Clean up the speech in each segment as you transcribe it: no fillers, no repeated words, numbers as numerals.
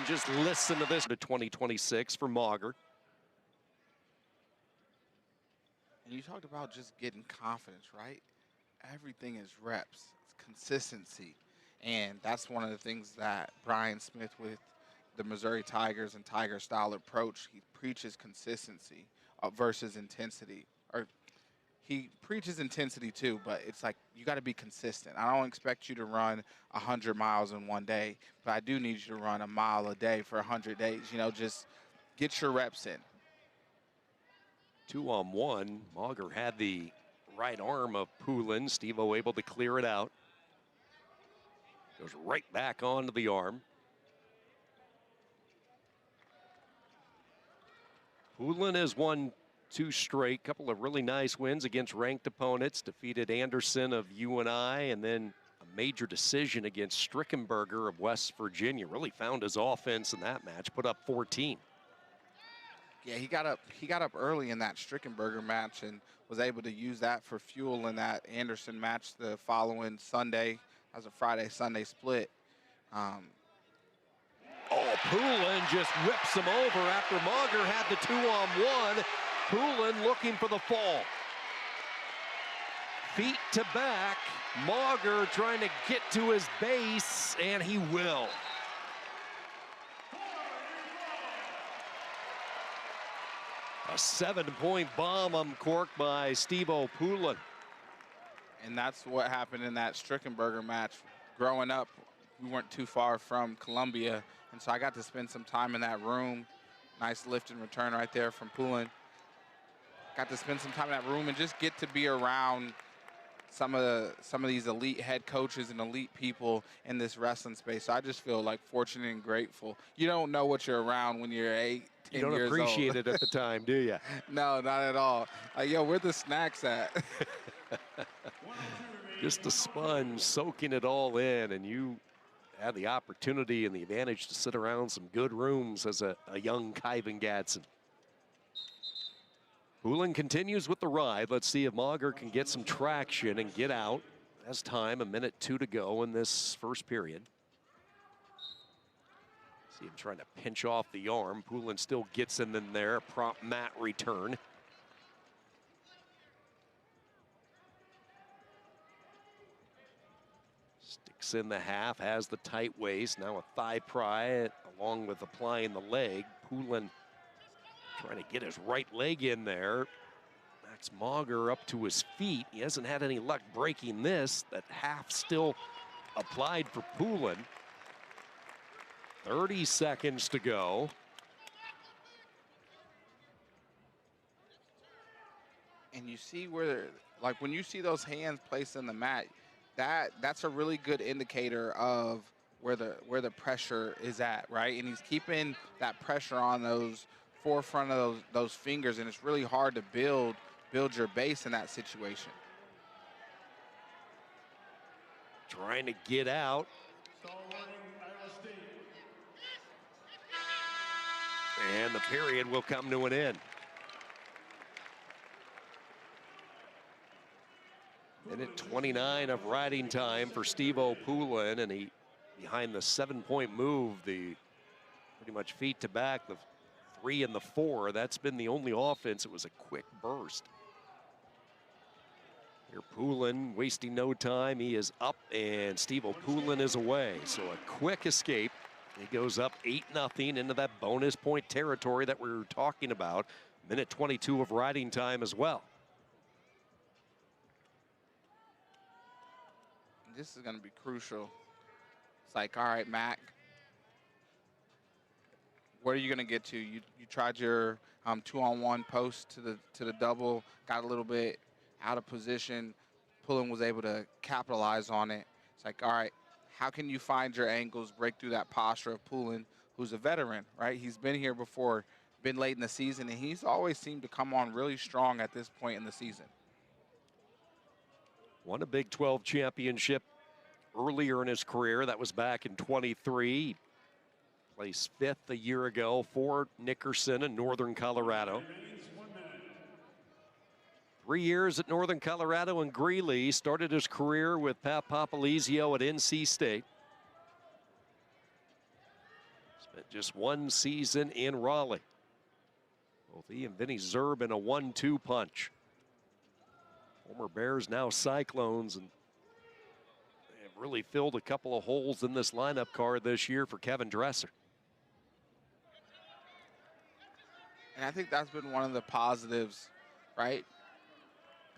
And just listen to this to 2026 for Mauger. And you talked about just getting confidence, right? Everything is reps, it's consistency. And that's one of the things that Brian Smith with the Missouri Tigers and Tiger style approach, he preaches consistency versus intensity. Or he preaches intensity too, but it's like you got to be consistent. I don't expect you to run 100 miles in one day, but I do need you to run a mile a day for 100 days. You know, just get your reps in. 2-on-1. Mauger had the right arm of Puland. Steve-O able to clear it out. Goes right back onto the arm. Puland has won 2 straight, couple of really nice wins against ranked opponents. Defeated Anderson of UNI, and then a major decision against Strickenberger of West Virginia. Really found his offense in that match, put up 14. Yeah, he got up early in that Strickenberger match and was able to use that for fuel in that Anderson match the following Sunday. As a Friday-Sunday split. Oh, Puland just whips him over after Mauger had the 2-on-1. Puland looking for the fall. Feet to back. Mauger trying to get to his base, and he will. A 7-point bomb uncorked by Steve-O Puland. And that's what happened in that Strickenberger match. Growing up, we weren't too far from Columbia, and so I got to spend some time in that room. Nice lift and return right there from Puland. Got to spend some time in that room and just get to be around some of these elite head coaches and elite people in this wrestling space. So I just feel like fortunate and grateful. You don't know what you're around when you're 8, 10 years old. You don't appreciate it at the time, do you? No, not at all. Like, yo, where the snacks at? Just a sponge soaking it all in, and you had the opportunity and the advantage to sit around some good rooms as a young Kyvan Gadsden. Puland continues with the ride. Let's see if Mauger can get some traction and get out. Has time, 1:02 to go in this first period. See him trying to pinch off the arm. Puland still gets in there, prompt mat return. Sticks in the half, has the tight waist. Now a thigh pry along with applying the leg. Puland trying to get his right leg in there. Max Mauger up to his feet. He hasn't had any luck breaking this. That half still applied for Puland. 30 seconds to go. And you see where, like when you see those hands placed in the mat, that's a really good indicator of where the pressure is at, right? And he's keeping that pressure on those forefront of those fingers, and it's really hard to build your base in that situation. Trying to get out. And the period will come to an end. Minute 29 of riding time for Steve-O Puland, and he behind the 7-point move, the pretty much feet to back, the 3 and the 4. That's been the only offense. It was a quick burst. Here Puland wasting no time. He is up, and Steve-O Puland is away. So a quick escape. He goes up 8-0 into that bonus point territory that we were talking about. Minute 22 of riding time as well. This is going to be crucial. It's like, all right, Mac, where are you going to get to? You tried your 2-on-1 post to the double, got a little bit out of position. Puland was able to capitalize on it. It's like, all right, how can you find your angles, break through that posture of Puland, who's a veteran, right? He's been here before, been late in the season, and he's always seemed to come on really strong at this point in the season. Won a Big 12 championship earlier in his career. That was back in 23. Placed 5th a year ago for Nickerson in Northern Colorado. 3 years at Northern Colorado and Greeley. Started his career with Pat Popolizio at NC State. Spent just one season in Raleigh. Both he and Vinny Zerb in a 1-2 punch. Former Bears, now Cyclones, and they have really filled a couple of holes in this lineup card this year for Kevin Dresser. And I think that's been one of the positives, right?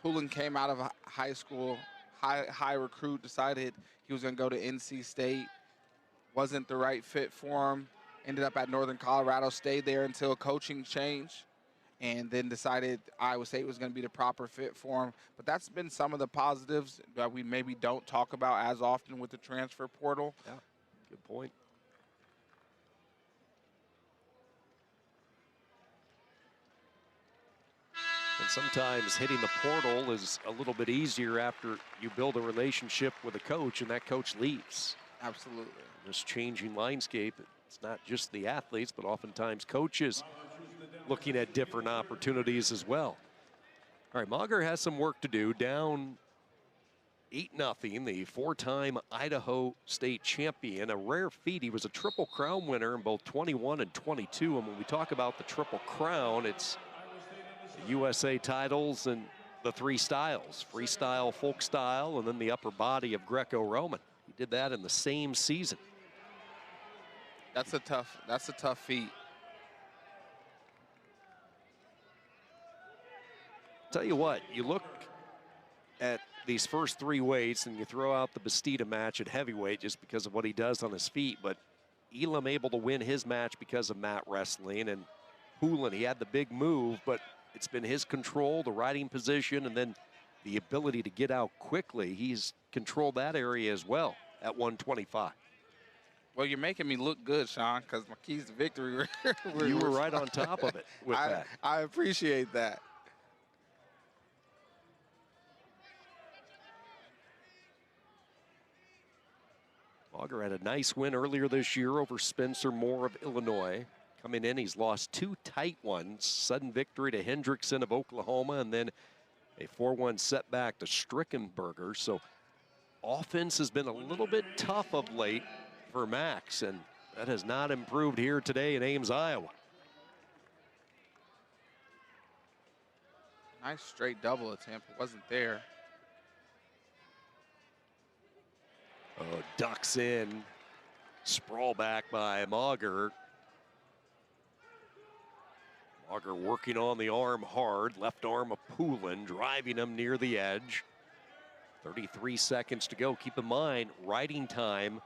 Puland came out of high school, high recruit, decided he was going to go to NC State. Wasn't the right fit for him. Ended up at Northern Colorado, stayed there until coaching changed, and then decided Iowa State was going to be the proper fit for him. But that's been some of the positives that we maybe don't talk about as often with the transfer portal. Yeah, good point. And sometimes hitting the portal is a little bit easier after you build a relationship with a coach and that coach leaves. Absolutely. This changing landscape, it's not just the athletes, but oftentimes coaches looking at different opportunities as well. All right, Mauger has some work to do. Down 8-0, the four-time Idaho State champion, a rare feat. He was a Triple Crown winner in both 21 and 22. And when we talk about the Triple Crown, it's the USA titles and the three styles, freestyle, folk style, and then the upper body of Greco-Roman. He did that in the same season. That's a tough feat. Tell you what, you look at these first three weights and you throw out the Bastida match at heavyweight just because of what he does on his feet, but Elam able to win his match because of mat wrestling, and Puland, he had the big move, but it's been his control, the riding position, and then the ability to get out quickly. He's controlled that area as well at 125. Well, you're making me look good, Sean, because my keys to victory you were right on top of it with that. I appreciate that. Mauger had a nice win earlier this year over Spencer Moore of Illinois. Coming in, he's lost two tight ones. Sudden victory to Hendrickson of Oklahoma, and then a 4-1 setback to Strickenberger. So offense has been a little bit tough of late for Max, and that has not improved here today in Ames, Iowa. Nice straight double attempt. It wasn't there. Oh, ducks in. Sprawl back by Mauger. Mauger working on the arm hard. Left arm of Puland, driving him near the edge. 33 seconds to go. Keep in mind, riding time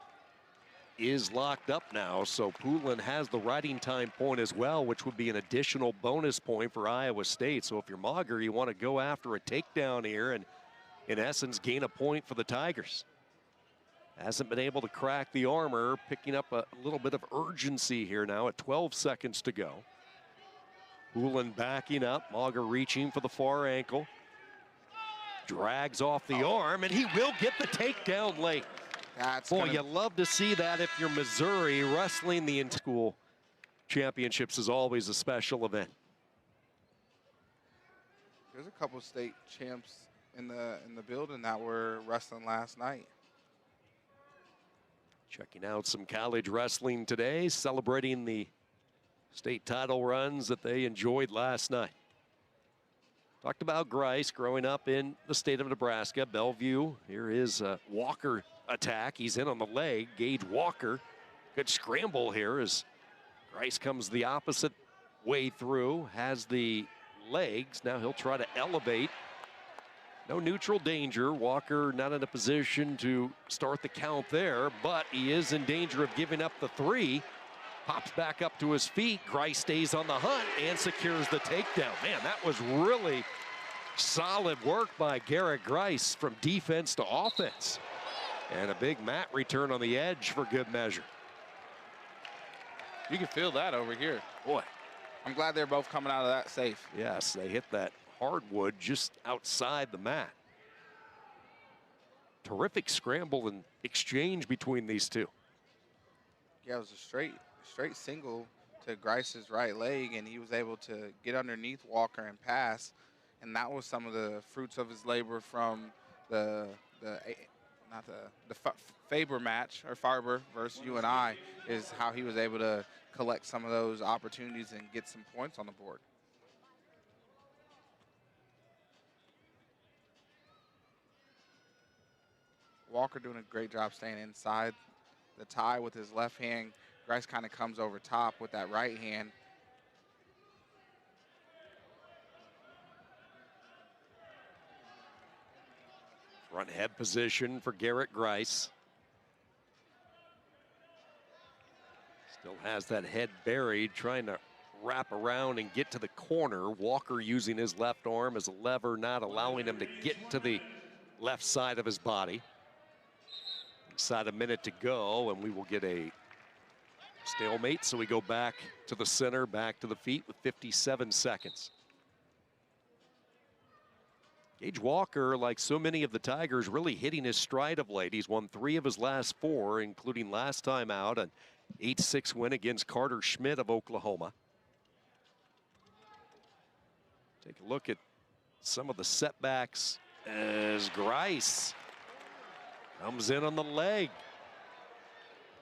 is locked up now, so Puland has the riding time point as well, which would be an additional bonus point for Iowa State. So if you're Mauger, you want to go after a takedown here and, in essence, gain a point for the Tigers. Hasn't been able to crack the armor, picking up a little bit of urgency here now at 12 seconds to go. Puland backing up, Mauger reaching for the far ankle. Drags off the arm, and he will get the takedown late. Boy, you love to see that if you're Missouri. Wrestling the in-school championships is always a special event. There's a couple state champs in the building that were wrestling last night. Checking out some college wrestling today, celebrating the state title runs that they enjoyed last night. Talked about Grice growing up in the state of Nebraska, Bellevue. Here is a Walker attack. He's in on the leg. Gage Walker. Good scramble here as Grice comes the opposite way through, has the legs. Now he'll try to elevate. No neutral danger. Walker not in a position to start the count there, but he is in danger of giving up the three. Pops back up to his feet. Grice stays on the hunt and secures the takedown. Man, that was really solid work by Garrett Grice from defense to offense. And a big mat return on the edge for good measure. You can feel that over here. Boy. I'm glad they're both coming out of that safe. Yes, they hit that hardwood just outside the mat. Terrific scramble and exchange between these two. Yeah, it was a straight single to Grice's right leg, and he was able to get underneath Walker and pass. And that was some of the fruits of his labor from the Faber match, or Farber versus UNI, is how he was able to collect some of those opportunities and get some points on the board. Walker doing a great job staying inside the tie with his left hand. Grice kind of comes over top with that right hand. Front head position for Garrett Grice. Still has that head buried, trying to wrap around and get to the corner. Walker using his left arm as a lever, not allowing him to get to the left side of his body. Inside a minute to go, and we will get a stalemate. So we go back to the center, back to the feet with 57 seconds. Gage Walker, like so many of the Tigers, really hitting his stride of late. He's won 3 of his last 4, including last time out, an 8-6 win against Carter Schmidt of Oklahoma. Take a look at some of the setbacks as Grice comes in on the leg.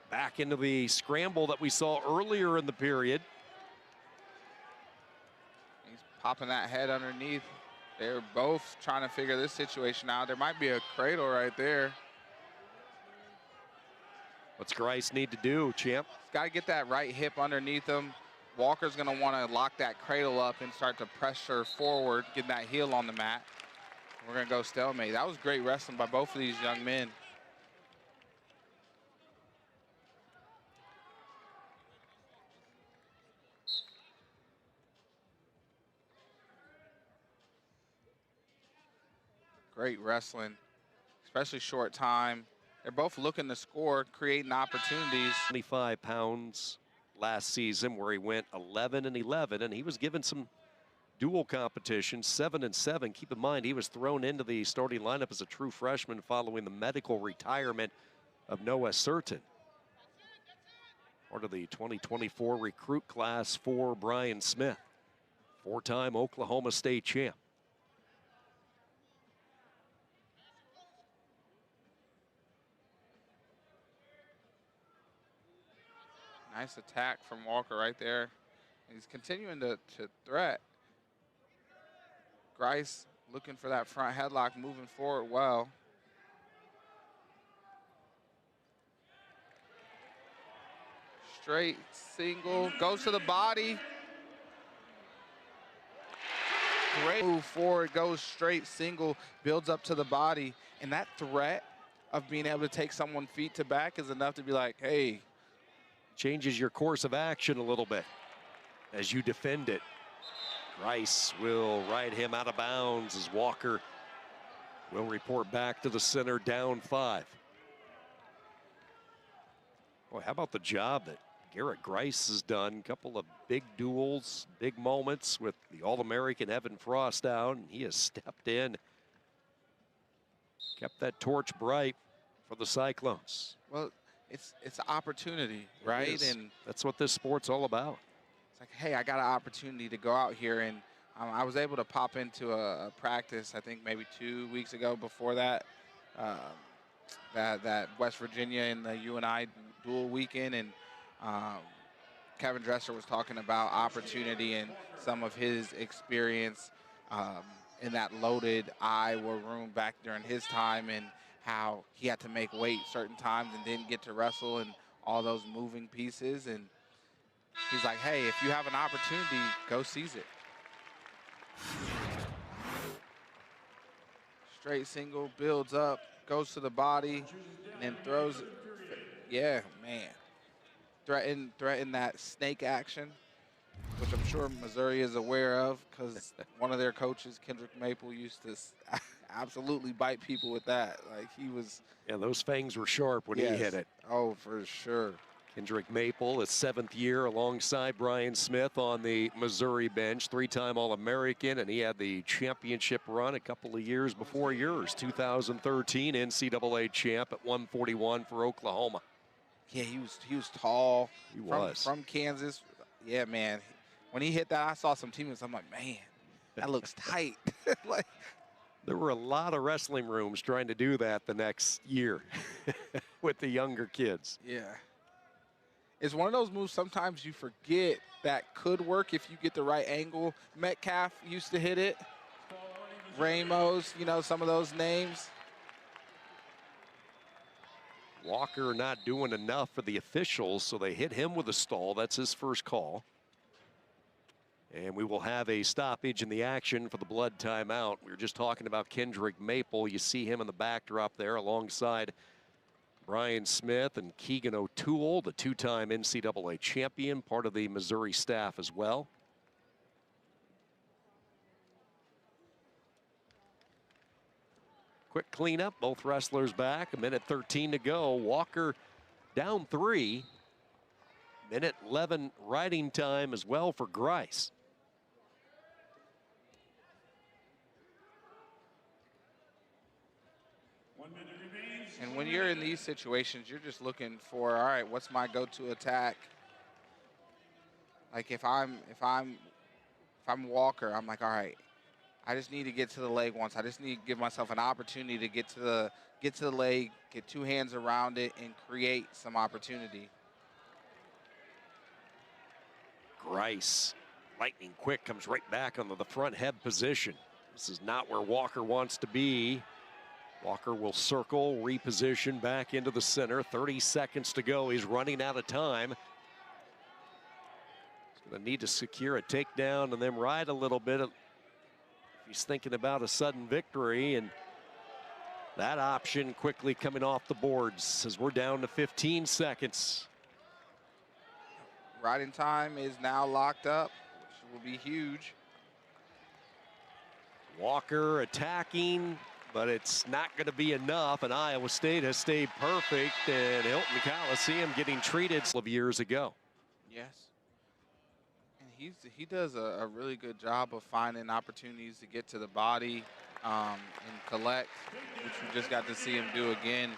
Back into the scramble that we saw earlier in the period. He's popping that head underneath. They're both trying to figure this situation out. There might be a cradle right there. What's Grice need to do, champ? He's got to get that right hip underneath him. Walker's going to want to lock that cradle up and start to pressure forward, get that heel on the mat. We're going to go stalemate. That was great wrestling by both of these young men. Great wrestling, especially short time. They're both looking to score, creating opportunities. 25 pounds last season, where he went 11-11, and he was given some dual competition, 7-7. Keep in mind, he was thrown into the starting lineup as a true freshman following the medical retirement of Noah Surton. Part of the 2024 recruit class for Brian Smith, 4-time Oklahoma State champ. Nice attack from Walker right there. He's continuing to threat. Grice looking for that front headlock, moving forward well. Straight single, goes to the body. Great move forward, goes straight single, builds up to the body. And that threat of being able to take someone feet to back is enough to be like, hey. Changes your course of action a little bit as you defend it. Grice will ride him out of bounds as Walker will report back to the center, down 5. Boy, how about the job that Garrett Grice has done? A couple of big duels, big moments with the All-American Evan Frost out, and he has stepped in, kept that torch bright for the Cyclones. Well, it's an opportunity, right? And that's what this sport's all about. It's like, hey, I got an opportunity to go out here, and I was able to pop into a practice, I think maybe 2 weeks ago before that, that West Virginia and the UNI dual weekend, and Kevin Dresser was talking about opportunity and some of his experience in that loaded Iowa room back during his time, and how he had to make weight certain times and didn't get to wrestle and all those moving pieces. And he's like, hey, if you have an opportunity, go seize it. Straight single, builds up, goes to the body, and then throws it. Yeah, man. Threaten that snake action, which I'm sure Missouri is aware of, because one of their coaches, Kendrick Maple, used to absolutely bite people with that. Like, he was. Yeah, those fangs were sharp when he hit it. Oh, for sure. Kendrick Maple, his 7th year alongside Brian Smith on the Missouri bench, 3-time All-American, and he had the championship run a couple of years before yours, 2013 NCAA champ at 141 for Oklahoma. Yeah, he was tall. He was. From Kansas. Yeah, man. When he hit that, I saw some teammates. I'm like, man, that looks tight. Like, There were a lot of wrestling rooms trying to do that the next year with the younger kids. Yeah. It's one of those moves sometimes you forget that could work if you get the right angle. Metcalf used to hit it. Ramos, you know, some of those names. Walker not doing enough for the officials, so they hit him with a stall. That's his first call. And we will have a stoppage in the action for the blood timeout. We were just talking about Kendrick Maple. You see him in the backdrop there alongside Brian Smith and Keegan O'Toole, the two-time NCAA champion, part of the Missouri staff as well. Quick cleanup, both wrestlers back, a minute 13 to go. Walker down 3. Minute 11 riding time as well for Grice. And when you're in these situations, you're just looking for, all right, what's my go-to attack? Like if I'm Walker, I'm like, all right, I just need to get to the leg once. I just need to give myself an opportunity to get to the leg, get two hands around it, and create some opportunity. Grice, lightning quick, comes right back onto the front head position. This is not where Walker wants to be. Walker will circle, reposition back into the center. 30 seconds to go. He's running out of time. He's going to need to secure a takedown and then ride a little bit. He's thinking about a sudden victory, and that option quickly coming off the boards as we're down to 15 seconds. Riding time is now locked up, which will be huge. Walker attacking, but it's not going to be enough, and Iowa State has stayed perfect, and Hilton Coliseum getting treated of years ago. Yes. And he does a really good job of finding opportunities to get to the body and collect, which we just got to see him do again.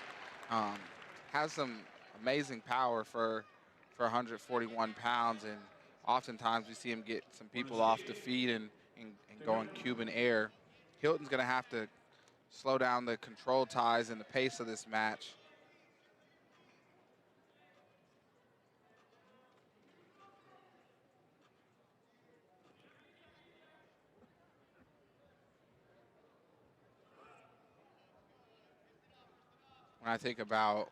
Has some amazing power for 141 pounds, and oftentimes we see him get some people off the feet and going Cuban air. Hilton's going to have to slow down the control ties and the pace of this match. When I think about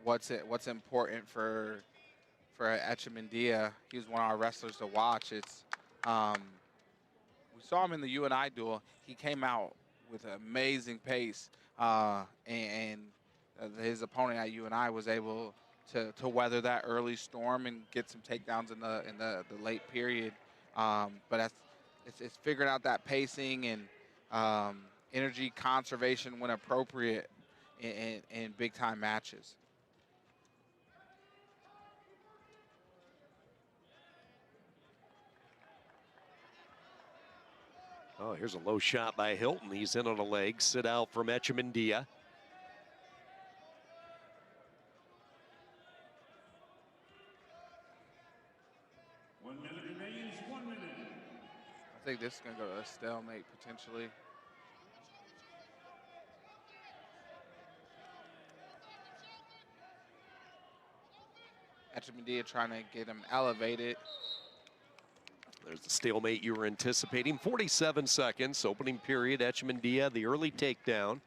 what's important for Echemendia, he was one of our wrestlers to watch. It's we saw him in the UNI duel. He came out with an amazing pace, and his opponent at UNI was able to weather that early storm and get some takedowns in the late period. But it's figuring out that pacing and energy conservation when appropriate in big time matches. Oh, here's a low shot by Hilton. He's in on a leg. Sit out from Echemendia. I think this is going to go to a stalemate potentially. Echemendia trying to get him elevated. There's the stalemate you were anticipating. 47 seconds, opening period. Echemendia, the early takedown.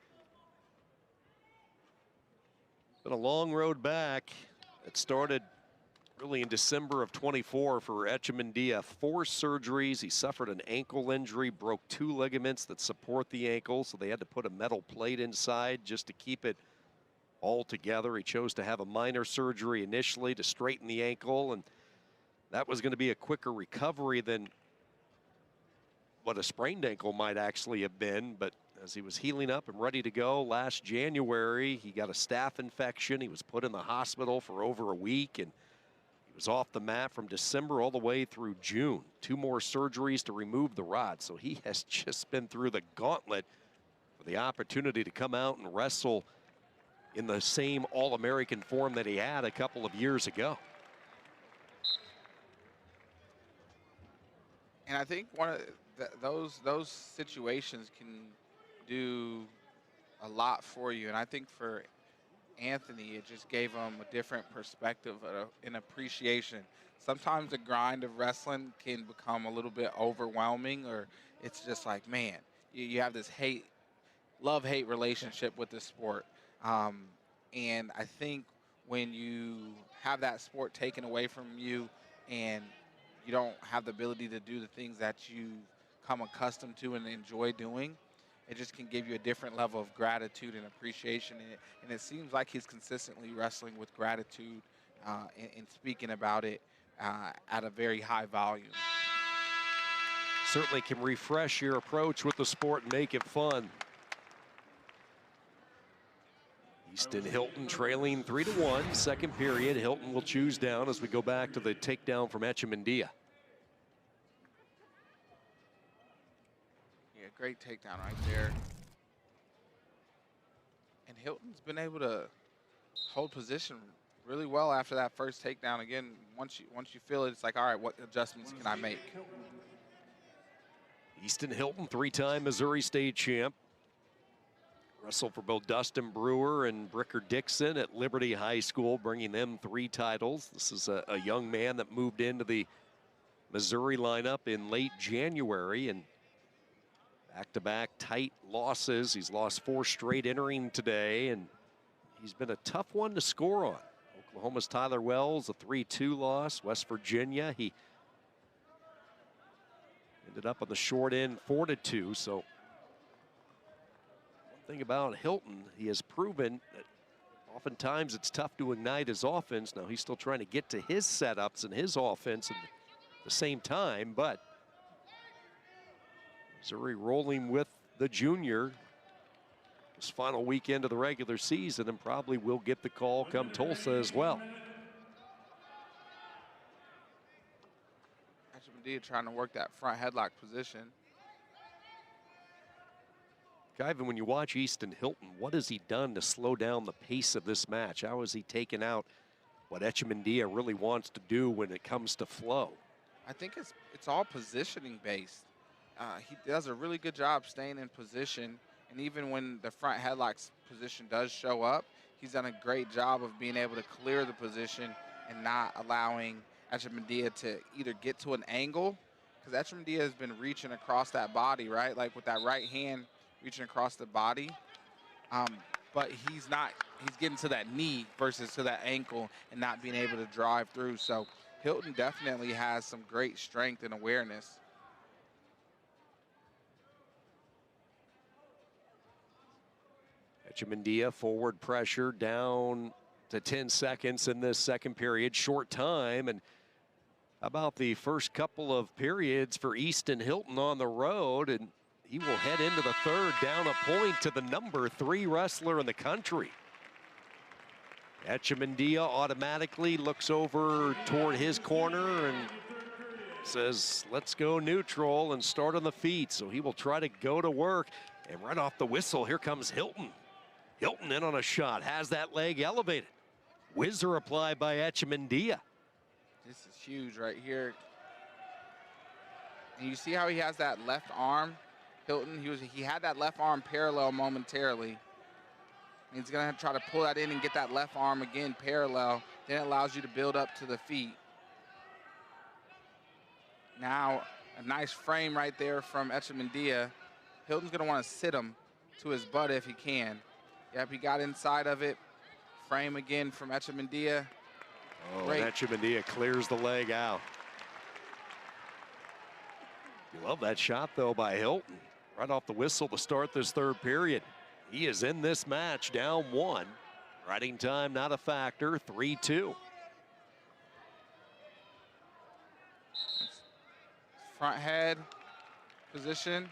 Been a long road back. It started really in December of 24 for Echemendia. 4 surgeries. He suffered an ankle injury, broke 2 ligaments that support the ankle, so they had to put a metal plate inside just to keep it all together. He chose to have a minor surgery initially to straighten the ankle, and that was going to be a quicker recovery than what a sprained ankle might actually have been. But as he was healing up and ready to go last January, he got a staph infection. He was put in the hospital for over a week, and he was off the mat from December all the way through June. 2 more surgeries to remove the rod. So he has just been through the gauntlet for the opportunity to come out and wrestle in the same All-American form that he had a couple of years ago. And I think one of those situations can do a lot for you. And I think for Anthony, it just gave him a different perspective and appreciation. Sometimes the grind of wrestling can become a little bit overwhelming, or it's just like, man, you have this love-hate relationship with this sport. And I think when you have that sport taken away from you and you don't have the ability to do the things that you've come accustomed to and enjoy doing, it just can give you a different level of gratitude and appreciation. And it seems like he's consistently wrestling with gratitude and speaking about it at a very high volume. Certainly can refresh your approach with the sport and make it fun. Easton Hilton trailing 3-1, second period. Hilton will choose down as we go back to the takedown from Echemendia. Yeah, great takedown right there. And Hilton's been able to hold position really well after that first takedown. Again, once you feel it, it's like, all right, what adjustments can I make? Easton Hilton, three-time Missouri State champ. Wrestled for both Dustin Brewer and Bricker Dixon at Liberty High School, bringing them 3 titles. This is a young man that moved into the Missouri lineup in late January, and back-to-back tight losses. He's lost 4 straight entering today, and he's been a tough one to score on. Oklahoma's Tyler Wells, a 3-2 loss. West Virginia, he ended up on the short end, 4-2. So one thing about Hilton, he has proven that oftentimes it's tough to ignite his offense. Now he's still trying to get to his setups and his offense at the same time, but Missouri rolling with the junior this final weekend of the regular season, and probably will get the call come Tulsa as well. Echemendia trying to work that front headlock position. Ivan, when you watch Easton Hilton, what has he done to slow down the pace of this match? How has he taken out what Echemendia really wants to do when it comes to flow? I think it's all positioning based. He does a really good job staying in position, and even when the front headlock position does show up, he's done a great job of being able to clear the position and not allowing Echemendia to either get to an angle, because Echemendia has been reaching across that body, right? Like with that right hand reaching across the body, but he's getting to that knee versus to that ankle and not being able to drive through. So Hilton definitely has some great strength and awareness. Echemendia forward pressure down to 10 seconds in this second period. Short time, and how about the first couple of periods for Easton Hilton on the road, and he will head into the third down a point to the number 3 wrestler in the country. Echemendia automatically looks over toward his corner and says, let's go neutral and start on the feet. So he will try to go to work, and right off the whistle, here comes Hilton. Hilton in on a shot, has that leg elevated. Whizzer applied by Echemendia. This is huge right here. And you see how he has that left arm? Hilton, he had that left arm parallel momentarily. He's gonna have to try to pull that in and get that left arm again parallel. Then it allows you to build up to the feet. Now, a nice frame right there from Echemendia. Hilton's gonna wanna sit him to his butt if he can. Yep, he got inside of it. Frame again from Echemendia. Oh, and Echemendia clears the leg out. You love that shot, though, by Hilton. Right off the whistle to start this third period. He is in this match down 1. Riding time not a factor, 3-2. Front head position.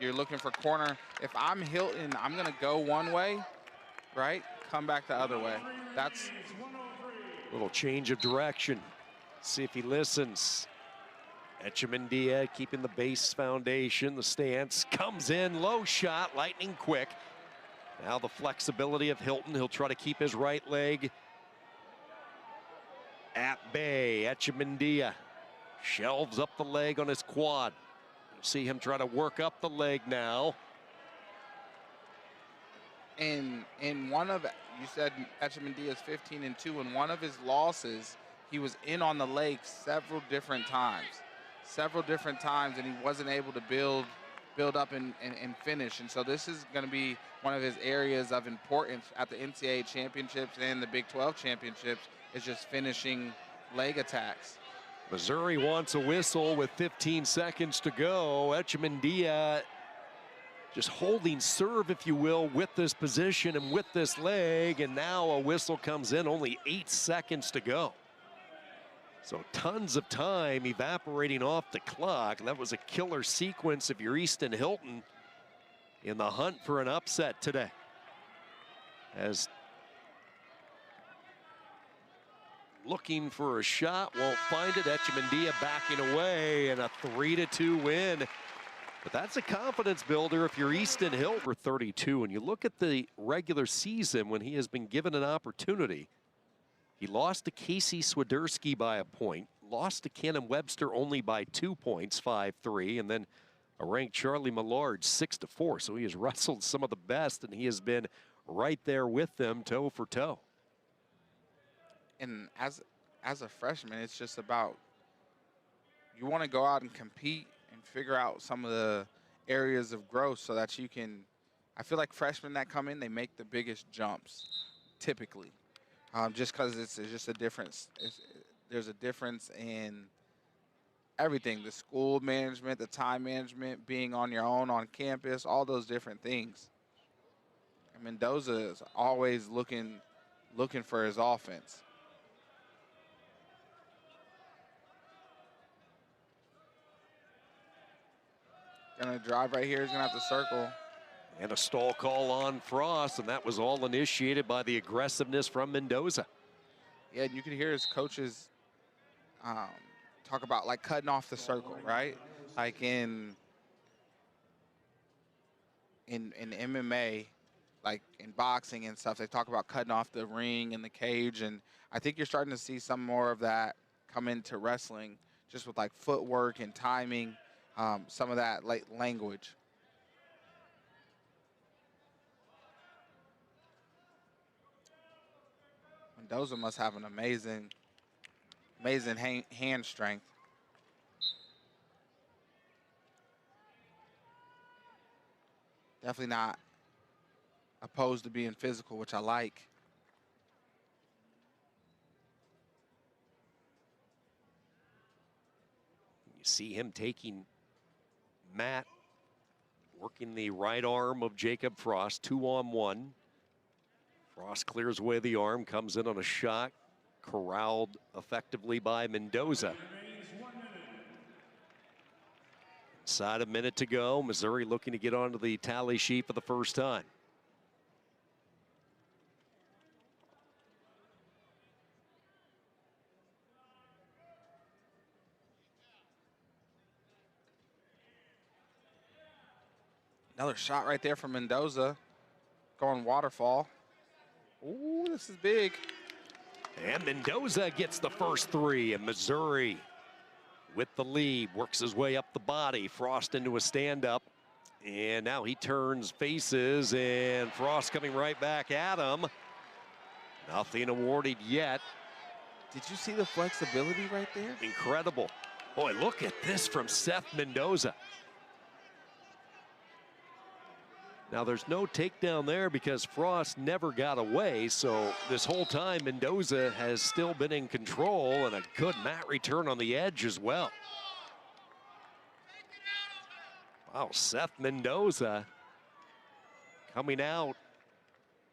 You're looking for corner. If I'm Hilton, I'm gonna go one way, right? Come back the other way. That's a little change of direction. See if he listens. Echemendia keeping the base foundation. The stance comes in, low shot, lightning quick. Now the flexibility of Hilton. He'll try to keep his right leg at bay. Echemendia shelves up the leg on his quad. You'll see him try to work up the leg now. in one of, you said Echemendia is 15-2. In one of his losses, he was in on the leg several different times, and he wasn't able to build up and finish. And so this is going to be one of his areas of importance at the NCAA championships and the Big 12 championships, is just finishing leg attacks. Missouri wants a whistle with 15 seconds to go. Echemendia just holding serve, if you will, with this position and with this leg, and now a whistle comes in, only 8 seconds to go. So tons of time evaporating off the clock. That was a killer sequence if you're Easton Hilton in the hunt for an upset today. As looking for a shot, won't find it. Echemendia backing away, and a 3-2 win. But that's a confidence builder if you're Easton Hilton for 32. And you look at the regular season when he has been given an opportunity. He lost to Casey Swiderski by a point, lost to Cannon Webster only by 2 points, 5-3, and then a ranked Charlie Millard 6-4. So he has wrestled some of the best, and he has been right there with them toe for toe. And as a freshman, it's just about, you want to go out and compete and figure out some of the areas of growth so that you can, I feel like freshmen that come in, they make the biggest jumps, typically. Just because it's just a difference. There's a difference in everything, the school management, the time management, being on your own on campus, all those different things. And Mendoza is always looking for his offense. Gonna drive right here. He's gonna have to circle. And a stall call on Frost, and that was all initiated by the aggressiveness from Mendoza. Yeah, and you can hear his coaches talk about like cutting off the circle, right? Like in MMA, like in boxing and stuff, they talk about cutting off the ring and the cage, and I think you're starting to see some more of that come into wrestling, just with like footwork and timing, some of that like language. Mendoza must have an amazing hand strength. Definitely not opposed to being physical, which I like. You see him taking Matt, working the right arm of Jacob Frost, 2-on-1. Frost clears away the arm, comes in on a shot, corralled effectively by Mendoza. Inside a minute to go, Missouri looking to get onto the tally sheet for the first time. Another shot right there from Mendoza, going waterfall. Ooh, this is big. And Mendoza gets the first three, and Missouri with the lead, works his way up the body. Frost into a stand-up, and now he turns faces, and Frost coming right back at him. Nothing awarded yet. Did you see the flexibility right there? Incredible. Boy, look at this from Seth Mendoza. Now, there's no takedown there because Frost never got away, so this whole time Mendoza has still been in control, and a good mat return on the edge as well. Wow, Seth Mendoza coming out,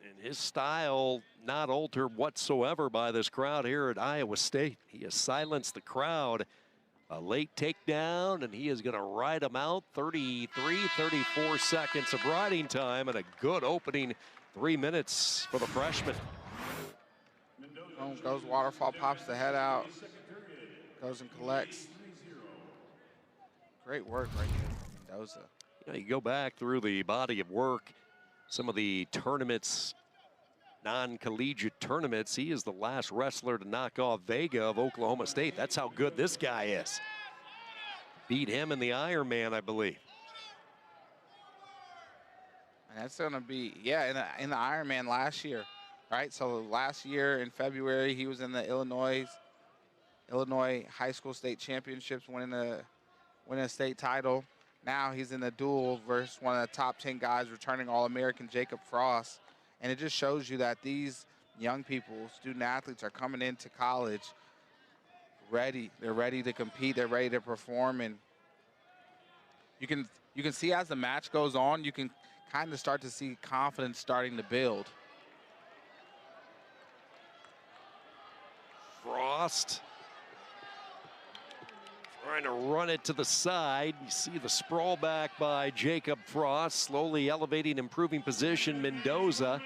and his style not altered whatsoever by this crowd here at Iowa State. He has silenced the crowd. A late takedown, and he is going to ride him out. 34 seconds of riding time, and a good opening 3 minutes for the freshman. Goes waterfall, pops the head out, goes and collects. Great work right here from Mendoza. You know, you go back through the body of work, some of the tournaments, non-collegiate tournaments, he is the last wrestler to knock off Vega of Oklahoma State. That's how good this guy is. Beat him in the Ironman, I believe. And that's going to be, yeah, in the Ironman last year, right? So last year in February, he was in the Illinois High School State Championships, winning a state title. Now he's in the duel versus one of the top 10 guys, returning All-American Jacob Frost. And it just shows you that these young people, student athletes, are coming into college ready. They're ready to compete. They're ready to perform. And you can see as the match goes on, you can kind of start to see confidence starting to build. Frost trying to run it to the side. You see the sprawl back by Jacob Frost, slowly elevating, improving position. Mendoza.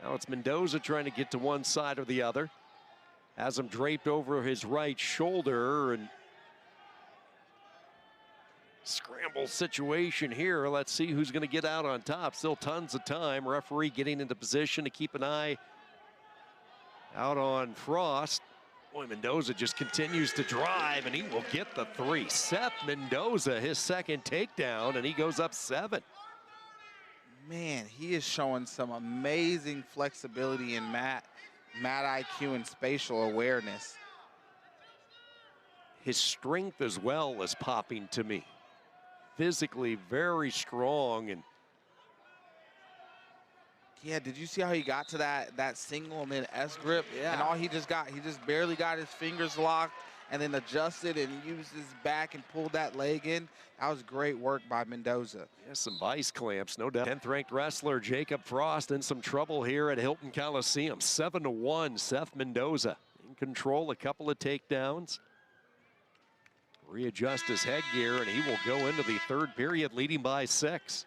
Now it's Mendoza trying to get to one side or the other. Has him draped over his right shoulder, and scramble situation here. Let's see who's going to get out on top. Still tons of time. Referee getting into position to keep an eye out on Frost. Boy, Mendoza just continues to drive, and he will get the 3. Seth Mendoza, his second takedown, and he goes up 7. Man, he is showing some amazing flexibility in mat IQ and spatial awareness. His strength as well is popping to me. Physically very strong. And yeah, did you see how he got to that single and then S grip? Yeah. And all he just barely got his fingers locked and then adjusted and used his back and pulled that leg in. That was great work by Mendoza. Yeah, some vice clamps, no doubt. 10th ranked wrestler Jacob Frost in some trouble here at Hilton Coliseum. 7-1, Seth Mendoza in control, a couple of takedowns. Readjust his headgear, and he will go into the third period leading by 6.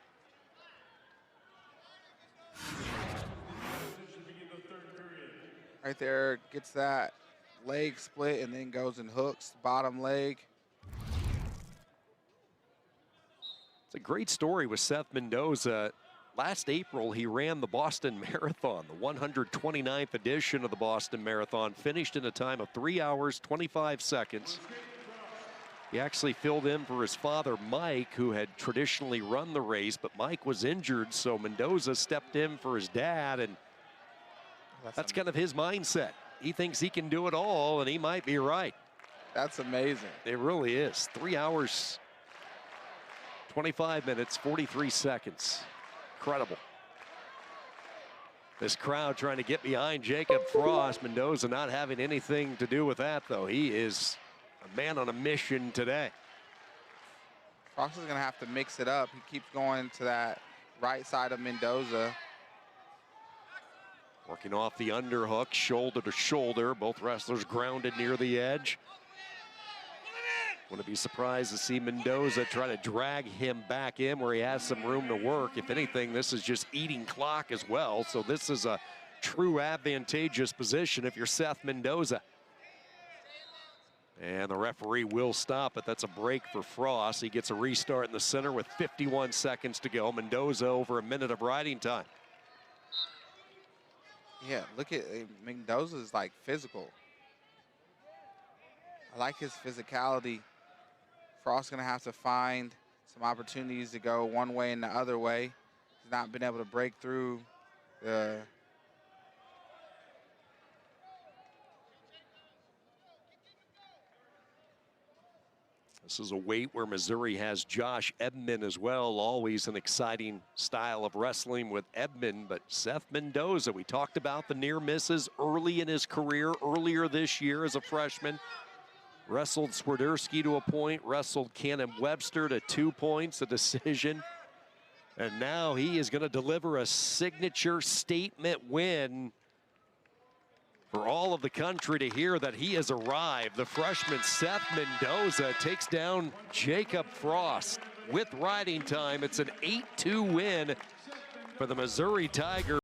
Right there, gets that leg split and then goes and hooks bottom leg. It's a great story with Seth Mendoza. Last April, he ran the Boston Marathon, the 129th edition of the Boston Marathon, finished in a time of 3 hours, 25 seconds. He actually filled in for his father, Mike, who had traditionally run the race, but Mike was injured, so Mendoza stepped in for his dad, and that's kind of his mindset. He thinks he can do it all, and he might be right. That's amazing. It really is. 3 hours, 25 minutes, 43 seconds. Incredible. This crowd trying to get behind Jacob Frost. Mendoza not having anything to do with that, though. He is a man on a mission today. Frost is going to have to mix it up. He keeps going to that right side of Mendoza. Working off the underhook, shoulder to shoulder. Both wrestlers grounded near the edge. Wouldn't be surprised to see Mendoza try to drag him back in where he has some room to work. If anything, this is just eating clock as well. So this is a true advantageous position if you're Seth Mendoza. And the referee will stop it. That's a break for Frost. He gets a restart in the center with 51 seconds to go. Mendoza over a minute of riding time. Yeah, look at Mendoza's like physical. I like his physicality. Frost's gonna have to find some opportunities to go one way and the other way. He's not been able to break through the This is a weight where Missouri has Josh Edmond as well. Always an exciting style of wrestling with Edmond, but Seth Mendoza, we talked about the near misses early in his career, earlier this year as a freshman. Wrestled Swiderski to a point, wrestled Cannon Webster to 2 points, a decision. And now he is going to deliver a signature statement win for all of the country to hear that he has arrived. The freshman Seth Mendoza takes down Jacob Frost with riding time. It's an 8-2 win for the Missouri Tigers.